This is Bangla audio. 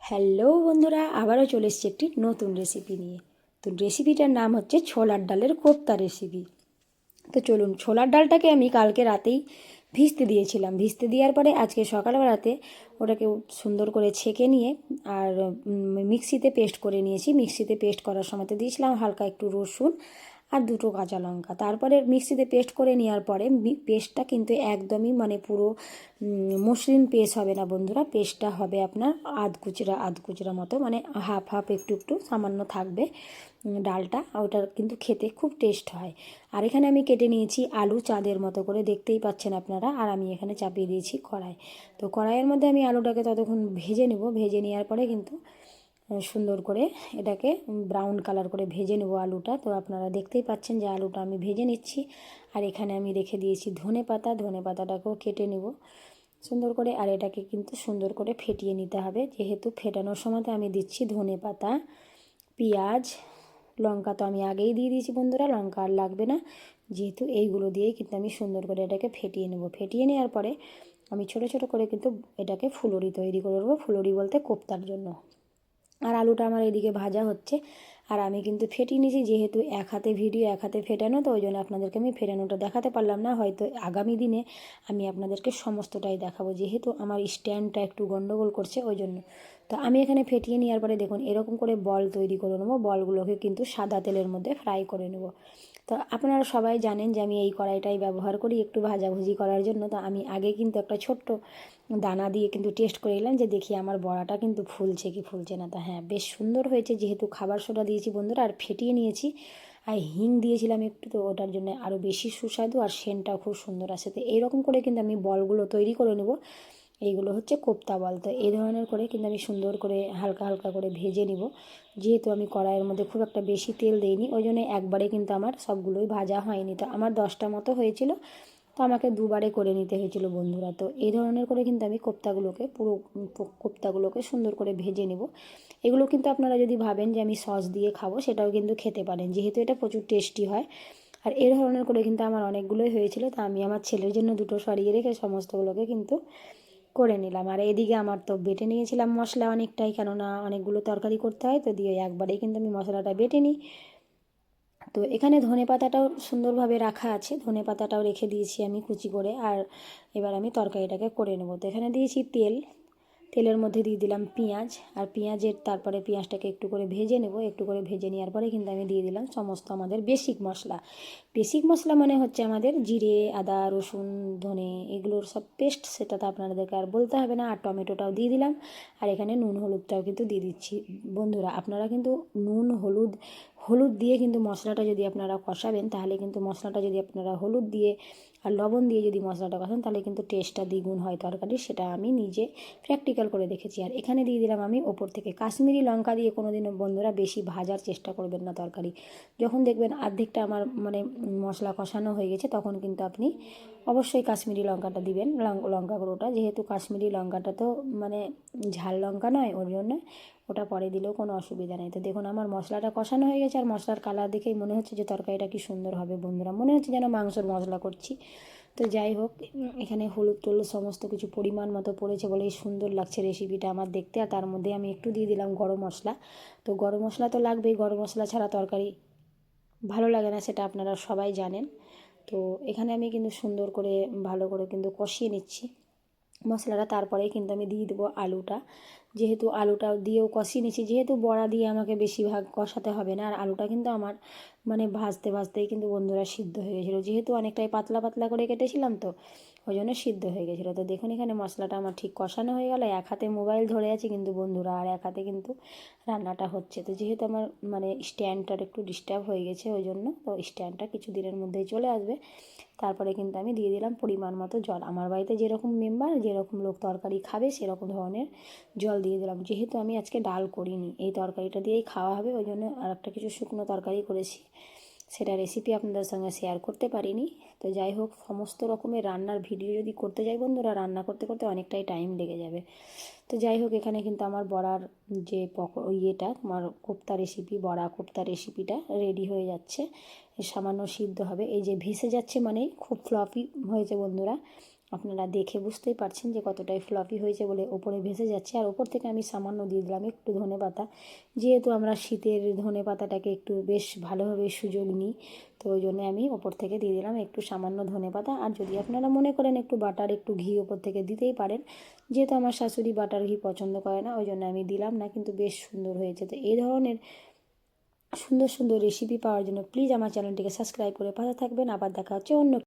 হ্যালো বন্ধুরা, আবারও চলে এসেছি একটি নতুন রেসিপি নিয়ে। তো রেসিপিটার নাম হচ্ছে ছোলার ডালের কোপ্তা রেসিপি। তো চলুন, ছোলার ডালটাকে আমি কালকে রাতেই ভিজতে দিয়েছিলাম। ভিজতে দেওয়ার পরে আজকে সকালবেলাতে ওটাকে সুন্দর করে ছেঁকে নিয়ে আর মিক্সিতে পেস্ট করে নিয়েছি। মিক্সিতে পেস্ট করার সময়তে দিয়েছিলাম হালকা একটু রসুন আর দুটো কাঁচা লঙ্কা। তারপরে মিক্সিতে পেস্ট করে নেওয়ার পরে পেস্টটা কিন্তু একদমই পুরো মসৃণ পেস্ট হবে না বন্ধুরা। পেস্টটা হবে আপনার আধ কুচরা মতো, হাফ হাফ একটু একটু সামান্য থাকবে ডালটা। ওটার কিন্তু খেতে খুব টেস্ট হয়। আর এখানে আমি কেটে নিয়েছি আলু চাঁদের মতো করে, দেখতেই পাচ্ছেন আপনারা। আর আমি এখানে চাপিয়ে দিয়েছি কড়াই। তো কড়াইয়ের মধ্যে আমি আলুটাকে ততক্ষণ ভেজে নেব। ভেজে নেওয়ার পরে কিন্তু সুন্দর করে এটাকে ব্রাউন কালার করে ভেজে নেব আলুটা। তো আপনারা দেখতেই পাচ্ছেন যে আলুটা আমি ভেজে নিচ্ছি। আর এখানে আমি রেখে দিয়েছি ধনে পাতাটাকেও কেটে নেব সুন্দর করে। আর এটাকে কিন্তু সুন্দর করে ফেটিয়ে নিতে হবে, যেহেতু ফেটানোর সময়তে আমি দিচ্ছি ধনে পাতা, পেঁয়াজ, লঙ্কা তো আমি আগেই দিয়ে দিয়েছি বন্ধুরা, লঙ্কা আর লাগবে না। যেহেতু এইগুলো দিয়েই কিন্তু আমি সুন্দর করে এটাকে ফেটিয়ে নেব। ফেটিয়ে নেওয়ার পরে আমি ছোট ছোট করে কিন্তু এটাকে ফুলুরি তৈরি করে নেবো। ফুলুরি বলতে কোপ্তার জন্য। আর আলুটা আমার এদিকে ভাজা হচ্ছে। আর আমি কিন্তু ফেটিয়ে নিয়েছি, যেহেতু এক হাতে ভিডিও এক হাতে ফেটানো, তো ওই জন্য আপনাদেরকে আমি ফেটানোটা দেখাতে পারলাম না। হয়তো আগামী দিনে আমি আপনাদেরকে সমস্তটাই দেখাবো, যেহেতু আমার স্ট্যান্ডটা একটু গন্ডগোল করছে ওই জন্য। তো আমি এখানে ফেটিয়ে নেওয়ার পরে দেখুন এরকম করে বল তৈরি করে নেবো। বলগুলোকে কিন্তু সাদা তেলের মধ্যে ফ্রাই করে নেব। তো আপনারা সবাই জানেন যে আমি এই কড়াইটাই ব্যবহার করি একটু ভাজাভুজি করার জন্য। তো আমি আগে কিন্তু একটা ছোট্ট দানা দিয়ে কিন্তু টেস্ট করে নিলাম যে দেখি আমার বড়াটা কিন্তু ফুলছে কি ফুলছে না। তা হ্যাঁ, বেশ সুন্দর হয়েছে, যেহেতু খাবার সোডা দিয়েছি বন্ধুরা আর ফেটিয়ে নিয়েছি। আর হিং দিয়েছিলাম একটু, তো ওটার জন্য আরও বেশি সুস্বাদু আর সেন্টটাও খুব সুন্দর আসে। তো এইরকম করে কিন্তু আমি বলগুলো তৈরি করে নেব। এইগুলো হচ্ছে কোপ্তা বল। তো এই ধরনের করে কিন্তু আমি সুন্দর করে হালকা হালকা করে ভেজে নিব। যেহেতু আমি কড়াইয়ের মধ্যে খুব একটা বেশি তেল দিইনি, ওই জন্য একবারে কিন্তু আমার সবগুলোই ভাজা হয়নি। তো আমার 10টা মতো হয়েছিল, তো আমাকে দুবারে করে নিতে হয়েছিল বন্ধুরা। তো এই ধরনের করে কিন্তু আমি কোপ্তাগুলোকে সুন্দর করে ভেজে নেব। এগুলো কিন্তু আপনারা যদি ভাবেন যে আমি সস দিয়ে খাবো, সেটাও কিন্তু খেতে পারেন, যেহেতু এটা প্রচুর টেস্টি হয়। আর এই ধরনের করে কিন্তু আমার অনেকগুলোই হয়েছিল। তো আমি আমার ছেলের জন্য দুটো সরিয়ে রেখে সমস্তগুলোকে কিন্তু করে নিলাম। আর এদিকে আমার তো বেটে নিয়েছিলাম মশলা অনেকটাই, কেননা অনেকগুলো তরকারি করতে হয়, তো দিয়ে একবারেই কিন্তু আমি মশলাটা বেটে নিই। তো এখানে ধনে পাতাটাও সুন্দরভাবে রাখা আছে, ধনে পাতাটাও রেখে দিয়েছি আমি কুচি করে। আর এবার আমি তরকারিটাকে করে নেব। তো এখানে দিয়েছি তেল, তেলের মধ্যে দিয়ে দিলাম পেঁয়াজ। আর তারপরে পেঁয়াজটাকে একটু করে ভেজে নেব। একটু করে ভেজে নেওয়ার পরে কিন্তু আমি দিয়ে দিলাম সমস্ত আমাদের বেসিক মশলা। বেসিক মশলা মানে হচ্ছে আমাদের জিরে, আদা, রসুন, ধনে, এগুলোর সব পেস্ট, সেটা তো আপনাদেরকে আর বলতে হবে না। আর টমেটোটাও দিয়ে দিলাম। আর এখানে নুন হলুদটাও কিন্তু দিয়ে দিচ্ছি বন্ধুরা। আপনারা কিন্তু নুন হলুদ হলুদ দিয়ে কিন্তু মশলাটা যদি আপনারা কষাবেন, তাহলে কিন্তু মশলাটা যদি আপনারা হলুদ দিয়ে আর লবণ দিয়ে যদি মশলাটা কষান, তাহলে কিন্তু টেস্টটা দ্বিগুণ হয় তরকারির। সেটা আমি নিজে প্র্যাকটিক্যাল করে দেখেছি। আর এখানে দিয়ে দিলাম আমি ওপর থেকে কাশ্মীরি লঙ্কা। দিয়ে কোনো দিনও বন্ধুরা বেশি ভাজার চেষ্টা করবেন না তরকারি। যখন দেখবেন অর্ধেকটা আমার মশলা কষানো হয়ে গেছে, তখন কিন্তু আপনি অবশ্যই কাশ্মীরি লঙ্কাটা দিবেন, লঙ্কা গুঁড়োটা। যেহেতু কাশ্মীরি লঙ্কাটা তো ঝাল লঙ্কা নয়, ওর জন্য ওটা পরে দিলেও কোনো অসুবিধা নেই। তো দেখুন আমার মশলাটা কষানো হয়ে গেছে। আর মশলার কালার দেখেই মনে হচ্ছে যে তরকারিটা কি সুন্দর হবে বন্ধুরা, মনে হচ্ছে যেন মাংসর মশলা করছি। তো যাই হোক, এখানে হলুদ টলুদ সমস্ত কিছু পরিমাণ মতো পড়েছে বলেই সুন্দর লাগছে রেসিপিটা আমার দেখতে। আর তার মধ্যে আমি একটু দিয়ে দিলাম গরম মশলা। তো গরম মশলা তো লাগবেই, গরম মশলা ছাড়া তরকারি ভালো লাগে না, সেটা আপনারা সবাই জানেন। তো এখানে আমি কিন্তু সুন্দর করে ভালো করে কিন্তু কষিয়ে নিচ্ছি মশলাটা। তারপরেই কিন্তু আমি দিয়ে দেবো আলুটা। যেহেতু আলুটা দিয়েও কষিয়ে নিচ্ছি, যেহেতু বড়া দিয়ে আমাকে বেশিরভাগ কষাতে হবে না। আর আলুটা কিন্তু আমার ভাজতে ভাজতেই কিন্তু বন্ধুরা সিদ্ধ হয়ে গেছিলো, যেহেতু অনেকটাই পাতলা পাতলা করে কেটেছিলাম, তো ওই জন্য সিদ্ধ হয়ে গেছিলো। তো দেখুন এখানে মশলাটা আমার ঠিক কষানো হয়ে গেল। এক হাতে মোবাইল ধরে আছি কিন্তু বন্ধুরা, আর এক হাতে কিন্তু রান্নাটা হচ্ছে। তো যেহেতু আমার স্ট্যান্ডটার একটু ডিস্টার্ব হয়ে গেছে, ওই জন্য তো স্ট্যান্ডটা কিছু দিনের মধ্যেই চলে আসবে। তারপরে কিন্তু আমি দিয়ে দিলাম পরিমাণ মতো জল। আমার বাড়িতে যেরকম মেম্বার, যেরকম লোক তরকারি খাবে, সেরকম ধরনের জল দিয়ে দিলাম। যেহেতু আমি আজকে ডাল করিনি, এই তরকারিটা দিয়েই খাওয়া হবে, ওই জন্য আর একটা কিছু শুকনো তরকারি করেছি, সেটা রেসিপি আপনাদের সঙ্গে শেয়ার করতে পারিনি। তো যাই হোক, সমস্ত রকমের রান্নার ভিডিও যদি করতে যাই বন্ধুরা, রান্না করতে করতে অনেকটাই টাইম লেগে যাবে। তো যাই হোক, এখানে কিন্তু আমার বড়ার যে তোমার কোপ্তা রেসিপি, বড়া কোপ্তা রেসিপিটা রেডি হয়ে যাচ্ছে। সামান্য সিদ্ধ হবে, এই যে ভেসে যাচ্ছে, খুব ফ্লফি হয়েছে বন্ধুরা। আপনারা দেখে বুঝতেই পারছেন যে কতটাই ফ্লফি হয়েছে বলে ওপরে ভেসে যাচ্ছে। আর ওপর থেকে আমি সামান্য দিয়ে দিলাম একটু ধনেপাতা, যেহেতু আমরা শীতের ধনেপাতাটাকে একটু বেশ ভালোভাবে সুযোগ নিই, তো ওই জন্য আমি ওপর থেকে দিয়ে দিলাম একটু সামান্য ধনেপাতা। আর যদি আপনারা মনে করেন একটু বাটার একটু ঘি ওপর থেকে দিতেই পারেন, যেহেতু আমার শাশুড়ি বাটার ঘি পছন্দ করে না, ওই জন্য আমি দিলাম না, কিন্তু বেশ সুন্দর হয়েছে। তো এই ধরনের সুন্দর সুন্দর রেসিপি পাওয়ার জন্য প্লিজ আমার চ্যানেলটিকে সাবস্ক্রাইব করে পাশে থাকবেন। আবার দেখা হচ্ছে অন্য